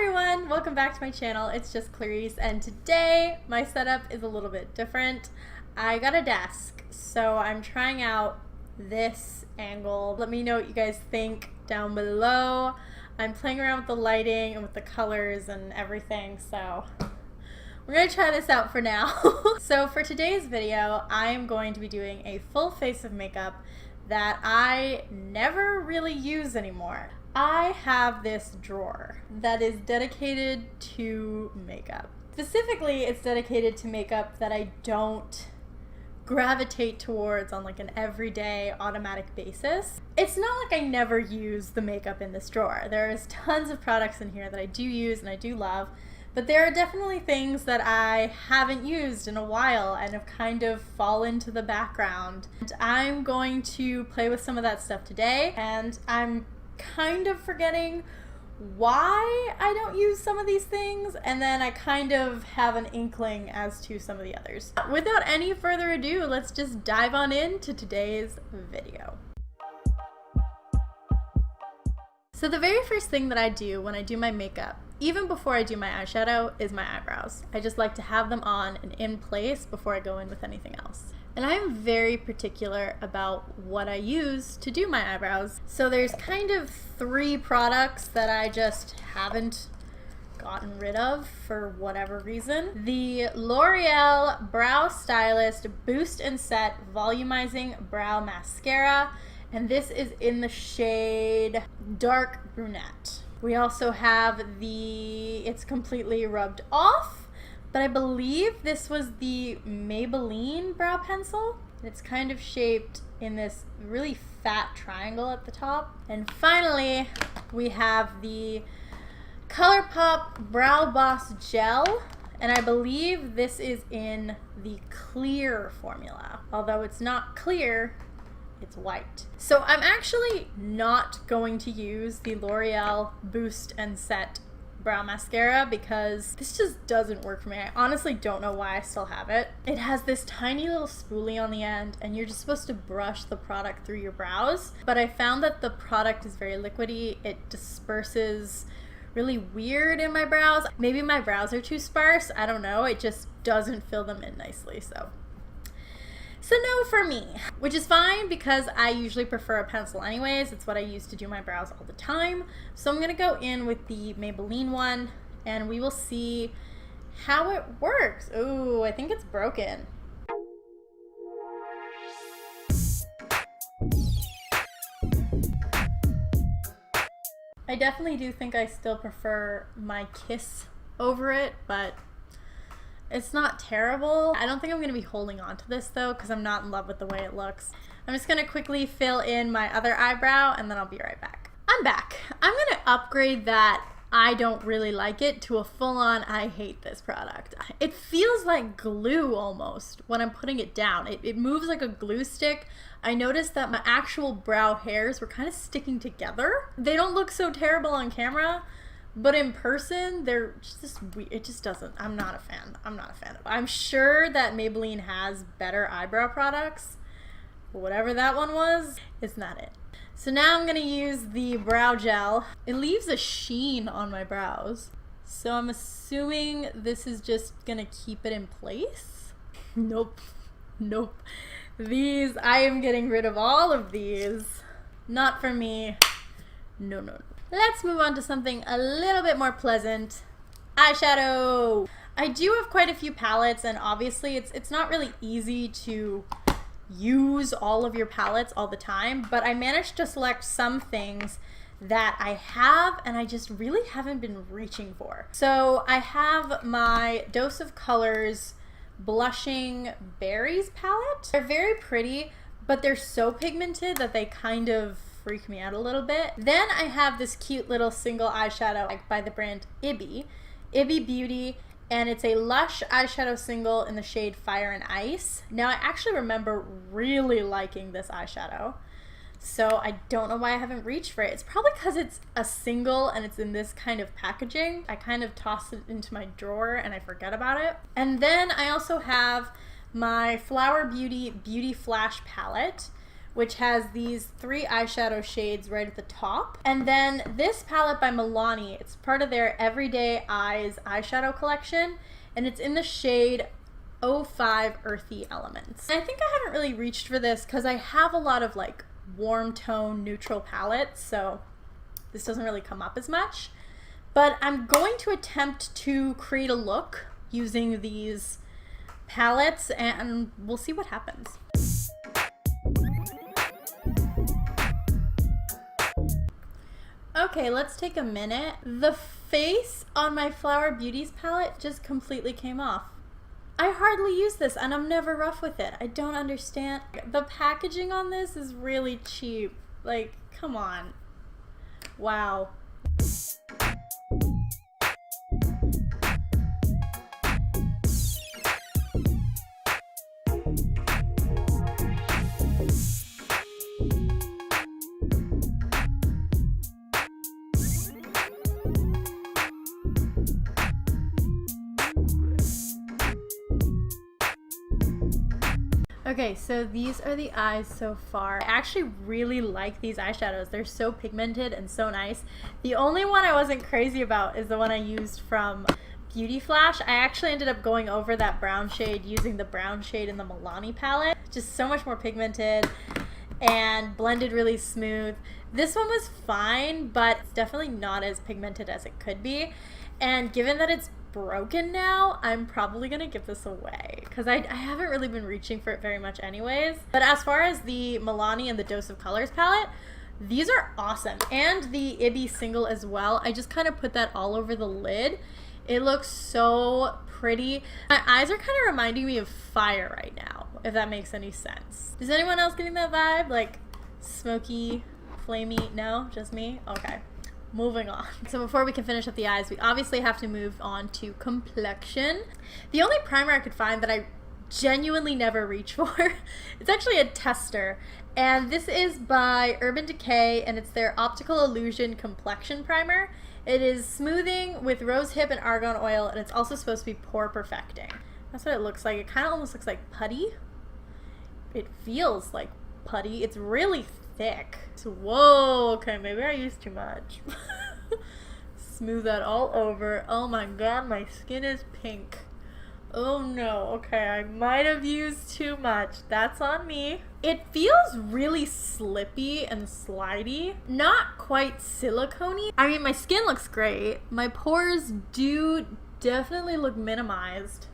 everyone, welcome back to my channel. It's just Clarice, and today my setup is a little bit different. I got a desk, so I'm trying out this angle. Let me know what you guys think down below. I'm playing around with the lighting and with the colors and everything, so we're gonna try this out for now. So for today's video, I am going to be doing a full face of makeup that I never really use anymore. I have this drawer that is dedicated to makeup. Specifically, it's dedicated to makeup that I don't gravitate towards on like an everyday automatic basis. It's not like I never use the makeup in this drawer. There's tons of products in here that I do use and I do love, but there are definitely things that I haven't used in a while and have kind of fallen to the background. And I'm going to play with some of that stuff today, and I'm kind of forgetting why I don't use some of these things, and then I kind of have an inkling as to some of the others. Without any further ado, let's just dive on into today's video. So the very first thing that I do when I do my makeup, even before I do my eyeshadow, is my eyebrows. I just like to have them on and in place before I go in with anything else. And I'm very particular about what I use to do my eyebrows. So there's kind of three products that I just haven't gotten rid of for whatever reason. The L'Oreal Brow Stylist Boost and Set Volumizing Brow Mascara, and this is in the shade Dark Brunette. We also have It's Completely Rubbed Off, but I believe this was the Maybelline brow pencil. It's kind of shaped in this really fat triangle at the top. And finally, we have the ColourPop Brow Boss Gel, and I believe this is in the clear formula. Although it's not clear, it's white. So I'm actually not going to use the L'Oreal Boost and Set brow mascara because this just doesn't work for me. I honestly don't know why I still have it. It has this tiny little spoolie on the end, and you're just supposed to brush the product through your brows, but I found that the product is very liquidy. It disperses really weird in my brows. Maybe my brows are too sparse, I don't know. It just doesn't fill them in nicely, so no for me, which is fine because I usually prefer a pencil anyways. It's what I use to do my brows all the time. So I'm gonna go in with the Maybelline one and we will see how it works. Ooh, I think it's broken. I definitely do think I still prefer my Kiss over it, but it's not terrible. I don't think I'm going to be holding on to this though because I'm not in love with the way it looks. I'm just going to quickly fill in my other eyebrow and then I'll be right back. I'm back. I'm going to upgrade that I don't really like it to a full-on I hate this product. It feels like glue almost when I'm putting it down. It moves like a glue stick. I noticed that my actual brow hairs were kind of sticking together. They don't look so terrible on camera, but in person, they're just weird. It just doesn't. I'm not a fan. I'm not a fan of it. I'm sure that Maybelline has better eyebrow products. Whatever that one was, it's not it. So now I'm going to use the brow gel. It leaves a sheen on my brows. So I'm assuming this is just going to keep it in place. Nope. Nope. I am getting rid of all of these. Not for me. No, no, no. Let's move on to something a little bit more pleasant. Eyeshadow! I do have quite a few palettes, and obviously it's not really easy to use all of your palettes all the time, but I managed to select some things that I have and I just really haven't been reaching for. So I have my Dose of Colors Blushing Berries palette. They're very pretty, but they're so pigmented that they kind of freak me out a little bit. Then I have this cute little single eyeshadow by the brand Ibby Beauty, and it's a Lush eyeshadow single in the shade Fire and Ice. Now I actually remember really liking this eyeshadow, so I don't know why I haven't reached for it. It's probably because it's a single and it's in this kind of packaging. I kind of tossed it into my drawer and I forget about it. And then I also have my Flower Beauty Beauty Flash palette, which has these 3 eyeshadow shades right at the top. And then this palette by Milani, it's part of their Everyday Eyes eyeshadow collection, and it's in the shade 05 Earthy Elements. And I think I haven't really reached for this because I have a lot of like warm tone neutral palettes, so this doesn't really come up as much. But I'm going to attempt to create a look using these palettes, and we'll see what happens. Okay, let's take a minute. The face on my Flower Beauties palette just completely came off. I hardly use this and I'm never rough with it. I don't understand. The packaging on this is really cheap. Like, come on. Wow. Okay, so these are the eyes so far. I actually really like these eyeshadows. They're so pigmented and so nice. The only one I wasn't crazy about is the one I used from Beauty Flash. I actually ended up going over that brown shade using the brown shade in the Milani palette. Just so much more pigmented and blended really smooth. This one was fine, but it's definitely not as pigmented as it could be. And given that it's broken now, I'm probably gonna give this away because I haven't really been reaching for it very much anyways. But as far as the Milani and the Dose of Colors palette, these are awesome, and the Ibby single as well. I just kind of put that all over the lid. It looks so pretty. My eyes are kind of reminding me of fire right now, if that makes any sense. Is anyone else getting that vibe? Like smoky, flamey? No, just me? Okay. Moving on. So before we can finish up the eyes, we obviously have to move on to complexion. The only primer I could find that I genuinely never reach for, it's actually a tester. And this is by Urban Decay, and it's their Optical Illusion Complexion Primer. It is smoothing with rosehip and argan oil, and it's also supposed to be pore perfecting. That's what it looks like. It kind of almost looks like putty. It feels like putty. It's really thick. So, whoa, okay, maybe I used too much. Smooth that all over. Oh my god, my skin is pink. Oh no, okay, I might have used too much. That's on me. It feels really slippy and slidey. Not quite silicone-y. I mean, my skin looks great. My pores do definitely look minimized,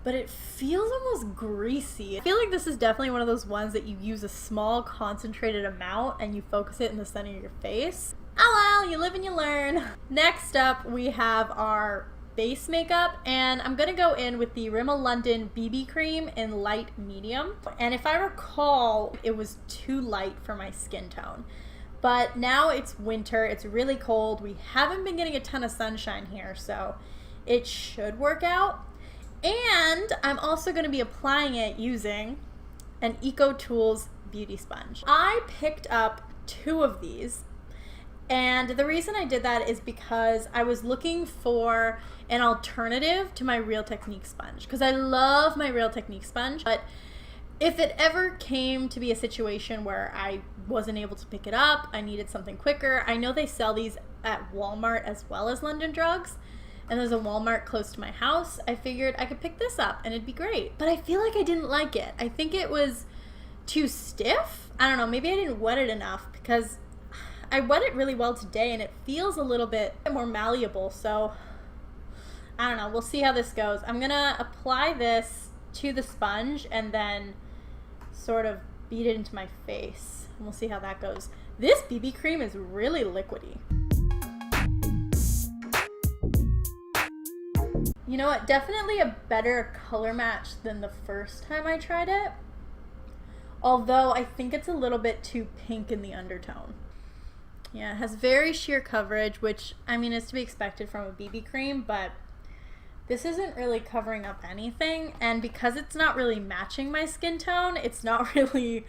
but it feels almost greasy. I feel like this is definitely one of those ones that you use a small concentrated amount and you focus it in the center of your face. Oh well, you live and you learn. Next up, we have our base makeup, and I'm gonna go in with the Rimmel London BB cream in light medium. And if I recall, it was too light for my skin tone. But now it's winter, it's really cold. We haven't been getting a ton of sunshine here, so it should work out. And I'm also going to be applying it using an EcoTools beauty sponge. I picked up 2 of these, and the reason I did that is because I was looking for an alternative to my Real Technique sponge, because I love my Real Technique sponge, but if it ever came to be a situation where I wasn't able to pick it up, I needed something quicker. I know they sell these at Walmart as well as London Drugs, and there's a Walmart close to my house. I figured I could pick this up and it'd be great. But I feel like I didn't like it. I think it was too stiff. I don't know, maybe I didn't wet it enough, because I wet it really well today and it feels a little bit more malleable. So I don't know, we'll see how this goes. I'm gonna apply this to the sponge and then sort of beat it into my face, and we'll see how that goes. This BB cream is really liquidy. You know what? Definitely a better color match than the first time I tried it. Although I think it's a little bit too pink in the undertone. Yeah, it has very sheer coverage, which, I mean, is to be expected from a BB cream, but this isn't really covering up anything. And because it's not really matching my skin tone, it's not really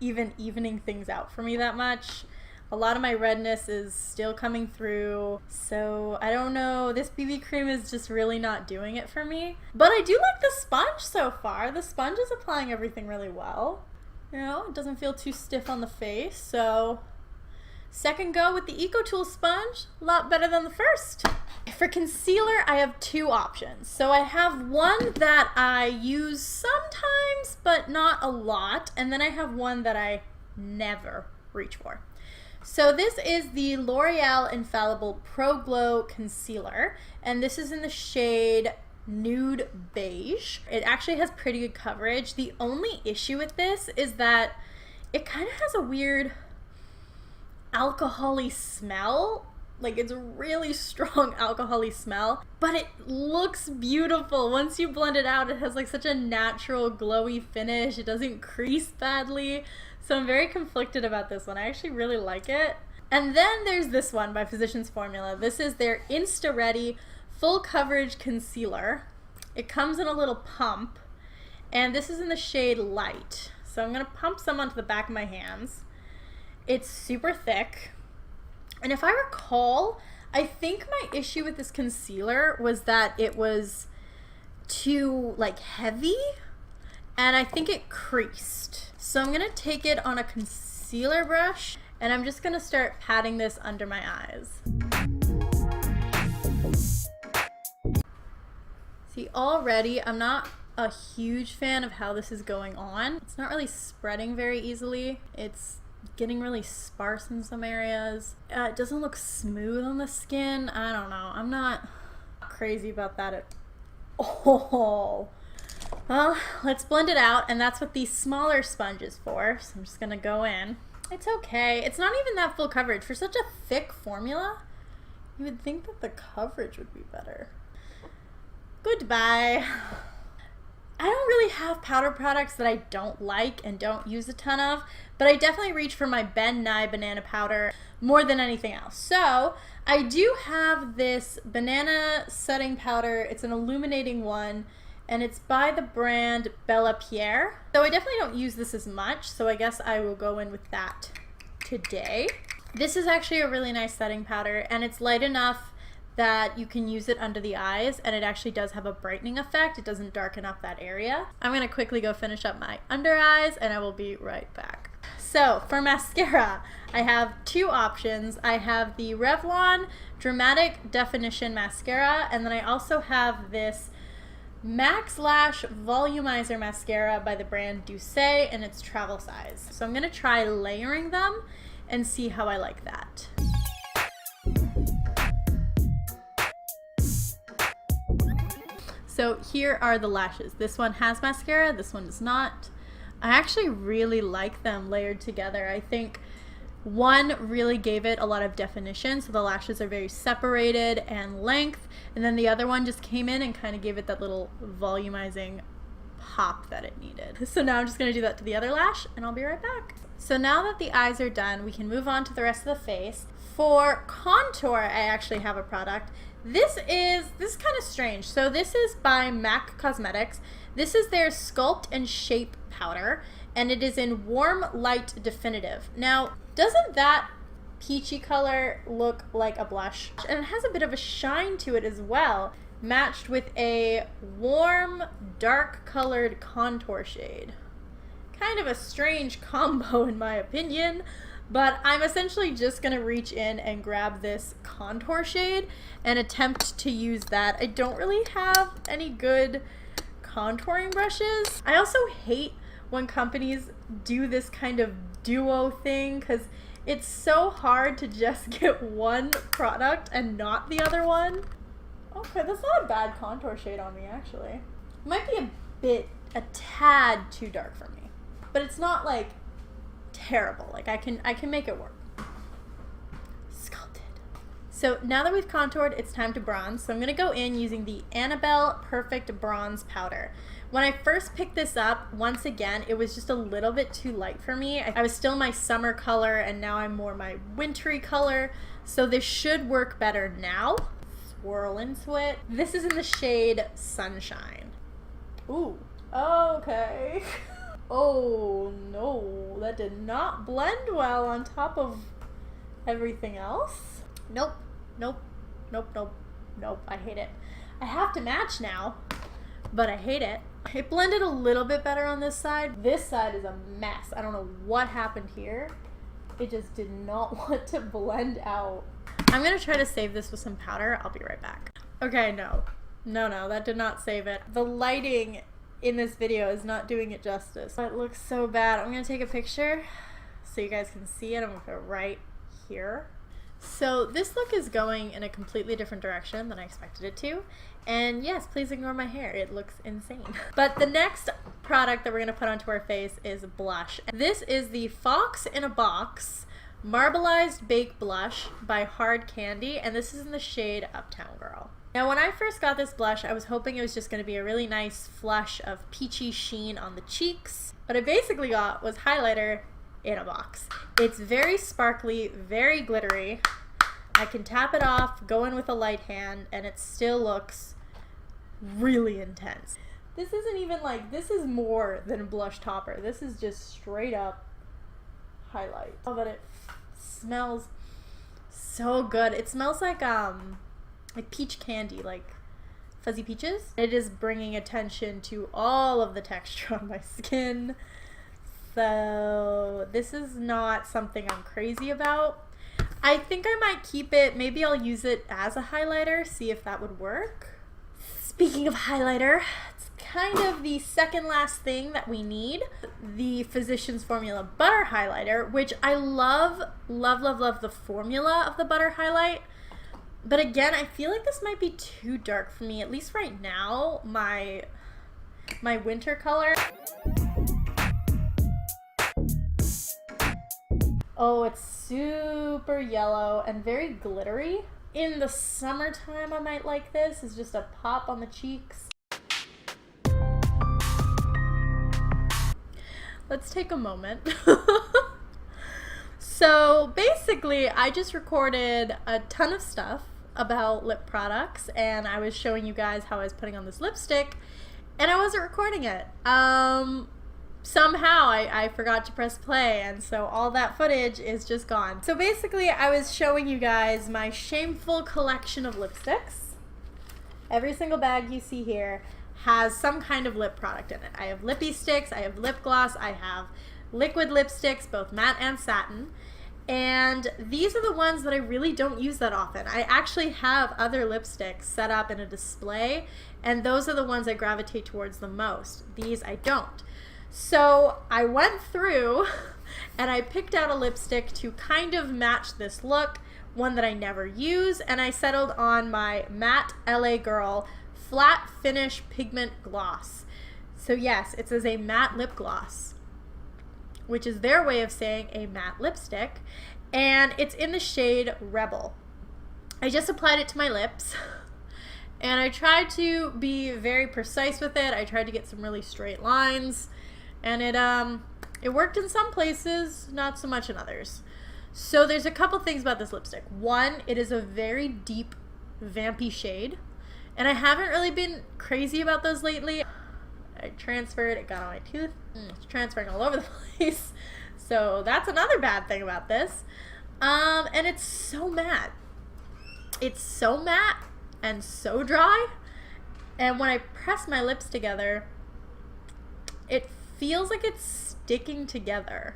even evening things out for me that much. A lot of my redness is still coming through, so I don't know, this BB cream is just really not doing it for me. But I do like the sponge so far. The sponge is applying everything really well. You know, it doesn't feel too stiff on the face. So second go with the EcoTool sponge, a lot better than the first. For concealer, I have two options. So I have one that I use sometimes, but not a lot. And then I have one that I never reach for. So this is the L'Oreal Infallible Pro Glow Concealer. And this is in the shade Nude Beige. It actually has pretty good coverage. The only issue with this is that it kind of has a weird alcohol-y smell. Like, it's a really strong alcohol-y smell, but it looks beautiful. Once you blend it out, it has like such a natural glowy finish. It doesn't crease badly. So I'm very conflicted about this one. I actually really like it. And then there's this one by Physicians Formula. This is their Insta Ready Full Coverage Concealer. It comes in a little pump, and this is in the shade Light. So I'm gonna pump some onto the back of my hands. It's super thick. And if I recall, I think my issue with this concealer was that it was too like heavy, and I think it creased. So I'm gonna take it on a concealer brush, and I'm just gonna start patting this under my eyes. See, already I'm not a huge fan of how this is going on. It's not really spreading very easily. It's getting really sparse in some areas. It doesn't look smooth on the skin. I don't know. I'm not crazy about that at all. Well, let's blend it out, and that's what the smaller sponge is for. So I'm just gonna go in. It's okay. It's not even that full coverage. For such a thick formula, you would think that the coverage would be better. Goodbye. I don't really have powder products that I don't like and don't use a ton of, but I definitely reach for my Ben Nye banana powder more than anything else. So I do have this banana setting powder. It's an illuminating one, and it's by the brand Bella Pierre. So I definitely don't use this as much, so I guess I will go in with that today. This is actually a really nice setting powder, and it's light enough that you can use it under the eyes, and it actually does have a brightening effect. It doesn't darken up that area. I'm gonna quickly go finish up my under eyes, and I will be right back. So for mascara, I have two options. I have the Revlon Dramatic Definition Mascara, and then I also have this Max Lash Volumizer Mascara by the brand Doucet, and it's travel size. So I'm gonna try layering them and see how I like that. So here are the lashes. This one has mascara, this one does not. I actually really like them layered together. I think one really gave it a lot of definition, so the lashes are very separated and length, and then the other one just came in and kind of gave it that little volumizing pop that it needed. So now I'm just gonna do that to the other lash, and I'll be right back. So now that the eyes are done, we can move on to the rest of the face. For contour, I actually have a product. This is kind of strange. So this is by MAC Cosmetics. This is their Sculpt and Shape powder, and it is in Warm Light Definitive. Now, doesn't that peachy color look like a blush? And it has a bit of a shine to it as well, matched with a warm, dark colored contour shade. Kind of a strange combo in my opinion, but I'm essentially just gonna reach in and grab this contour shade and attempt to use that. I don't really have any good contouring brushes. I also hate when companies do this kind of duo thing, because it's so hard to just get one product and not the other one. Okay, that's not a bad contour shade on me, actually. It might be a tad too dark for me, but it's not like terrible. Like I can make it work. Sculpted. So now that we've contoured, it's time to bronze. So I'm gonna go in using the Annabelle Perfect Bronze Powder. When I first picked this up, once again, it was just a little bit too light for me. I was still my summer color, and now I'm more my wintry color. So this should work better now. Swirl into it. This is in the shade Sunshine. Ooh, okay. Oh no, that did not blend well on top of everything else. Nope, nope, nope, nope, nope, I hate it. I have to match now. but I hate it. It blended a little bit better on this side. This side is a mess. I don't know what happened here. It just did not want to blend out. I'm gonna try to save this with some powder. I'll be right back. Okay, no, that did not save it. The lighting in this video is not doing it justice. It looks so bad. I'm gonna take a picture so you guys can see it. I'm gonna put it right here. So this look is going in a completely different direction than I expected it to. And yes, please ignore my hair. It looks insane. But the next product that we're gonna put onto our face is blush. This is the Fox in a Box Marbleized Baked Blush by Hard Candy, and this is in the shade Uptown Girl. Now when I first got this blush, I was hoping it was just gonna be a really nice flush of peachy sheen on the cheeks. What I basically got was highlighter in a box. It's very sparkly, very glittery. I can tap it off, go in with a light hand, and it still looks really intense. This isn't even like, this is more than a blush topper. This is just straight up highlight. Oh, but it smells so good. It smells like peach candy, like fuzzy peaches. It is bringing attention to all of the texture on my skin. So this is not something I'm crazy about. I think I might keep it. Maybe I'll use it as a highlighter, see if that would work. Speaking of highlighter, it's kind of the second last thing that we need. The Physicians Formula Butter Highlighter, which I love the formula of the butter highlight. But again, I feel like this might be too dark for me, at least right now. My winter color. Oh, it's super yellow and very glittery. In the summertime, I might like this. It's just a pop on the cheeks. Let's take a moment. So basically, I just recorded a ton of stuff about lip products, and I was showing you guys how I was putting on this lipstick, and I wasn't recording it. Somehow I forgot to press play, and so all that footage is just gone. So basically, I was showing you guys my shameful collection of lipsticks. Every single bag you see here has some kind of lip product in it. I have lippy sticks, I have lip gloss, I have liquid lipsticks, both matte and satin. And these are the ones that I really don't use that often. I actually have other lipsticks set up in a display, and those are the ones I gravitate towards the most. These I don't. So I went through and I picked out a lipstick to kind of match this look, one that I never use, and I settled on my Matte LA Girl Flat Finish Pigment Gloss. So yes, it says a matte lip gloss, which is their way of saying a matte lipstick, and it's in the shade Rebel. I just applied it to my lips, and I tried to be very precise with it. I tried to get some really straight lines, and it worked in some places, not so much in others. So there's a couple things about this lipstick. One, it is a very deep, vampy shade, and I haven't really been crazy about those lately. I transferred, it got on my tooth. It's transferring all over the place. So that's another bad thing about this. And it's so matte. It's so matte and so dry. And when I press my lips together, it feels like it's sticking together.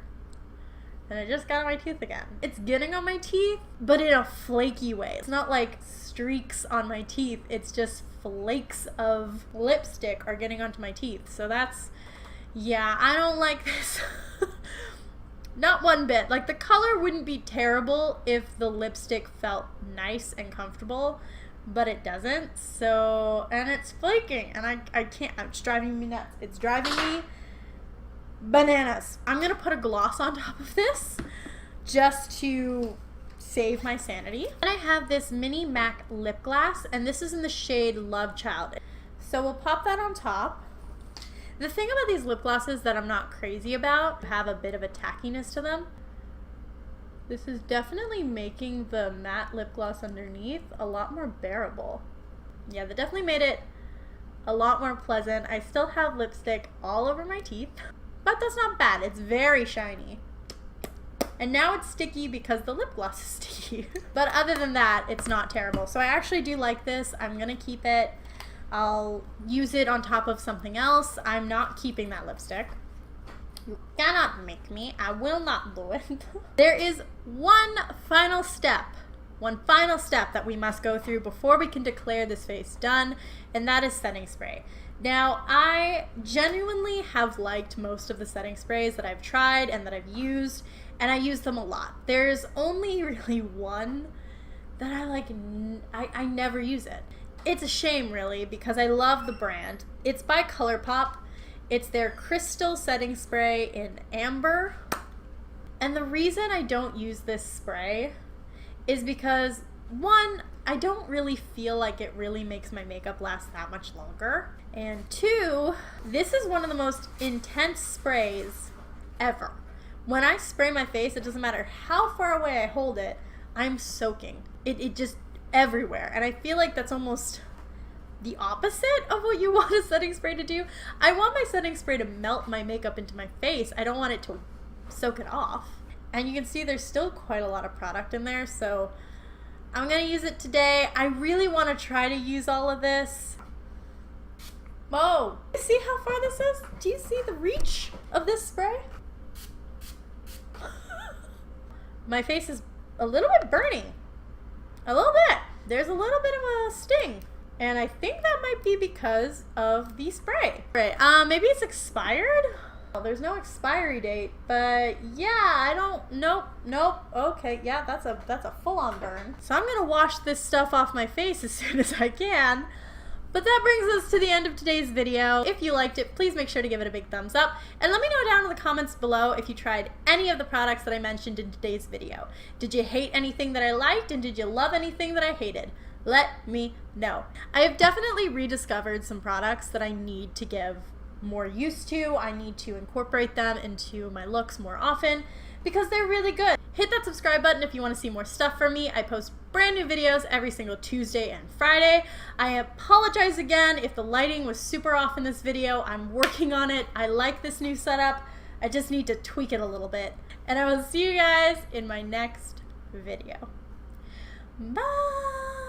And it just got on my teeth again. It's getting on my teeth, but in a flaky way. It's not like streaks on my teeth. It's just flakes of lipstick are getting onto my teeth. So that's, yeah, I don't like this. Not one bit. Like, the color wouldn't be terrible if the lipstick felt nice and comfortable, but it doesn't. So, and it's flaking, and I can't, it's driving me nuts. It's driving me bananas. I'm gonna put a gloss on top of this just to save my sanity. And I have this mini MAC lip gloss, and this is in the shade Love Child. So we'll pop that on top. The thing about these lip glosses that I'm not crazy about have a bit of a tackiness to them. This is definitely making the matte lip gloss underneath a lot more bearable. Yeah, that definitely made it a lot more pleasant. I still have lipstick all over my teeth, but that's not bad. It's very shiny. And now it's sticky because the lip gloss is sticky. But other than that, it's not terrible. So I actually do like this. I'm gonna keep it. I'll use it on top of something else. I'm not keeping that lipstick. You cannot make me. I will not do it. There is one final step that we must go through before we can declare this face done, and that is setting spray. Now, I genuinely have liked most of the setting sprays that I've tried and that I've used, and I use them a lot. There's only really one that I like, I never use it. It's a shame, really, because I love the brand. It's by ColourPop. It's their Crystal Setting Spray in Amber. And the reason I don't use this spray is because, one, I don't really feel like it really makes my makeup last that much longer. And two, this is one of the most intense sprays ever. When I spray my face, it doesn't matter how far away I hold it, I'm soaking. It just everywhere. And I feel like that's almost the opposite of what you want a setting spray to do. I want my setting spray to melt my makeup into my face. I don't want it to soak it off. And you can see there's still quite a lot of product in there, so I'm gonna use it today. I really want to try to use all of this. Whoa! See how far this is? Do you see the reach of this spray? My face is a little bit burning. A little bit. There's a little bit of a sting. And I think that might be because of the spray. Right, maybe it's expired? Well, there's no expiry date, but yeah, nope. Okay, yeah, that's a full-on burn. So I'm gonna wash this stuff off my face as soon as I can. But that brings us to the end of today's video. If you liked it, please make sure to give it a big thumbs up. And let me know down in the comments below if you tried any of the products that I mentioned in today's video. Did you hate anything that I liked, and did you love anything that I hated? Let me know. I have definitely rediscovered some products that I need to give more use to. I need to incorporate them into my looks more often because they're really good. Hit that subscribe button if you want to see more stuff from me. I post brand new videos every single Tuesday and Friday. I apologize again if the lighting was super off in this video. I'm working on it. I like this new setup. I just need to tweak it a little bit. And I will see you guys in my next video. Bye!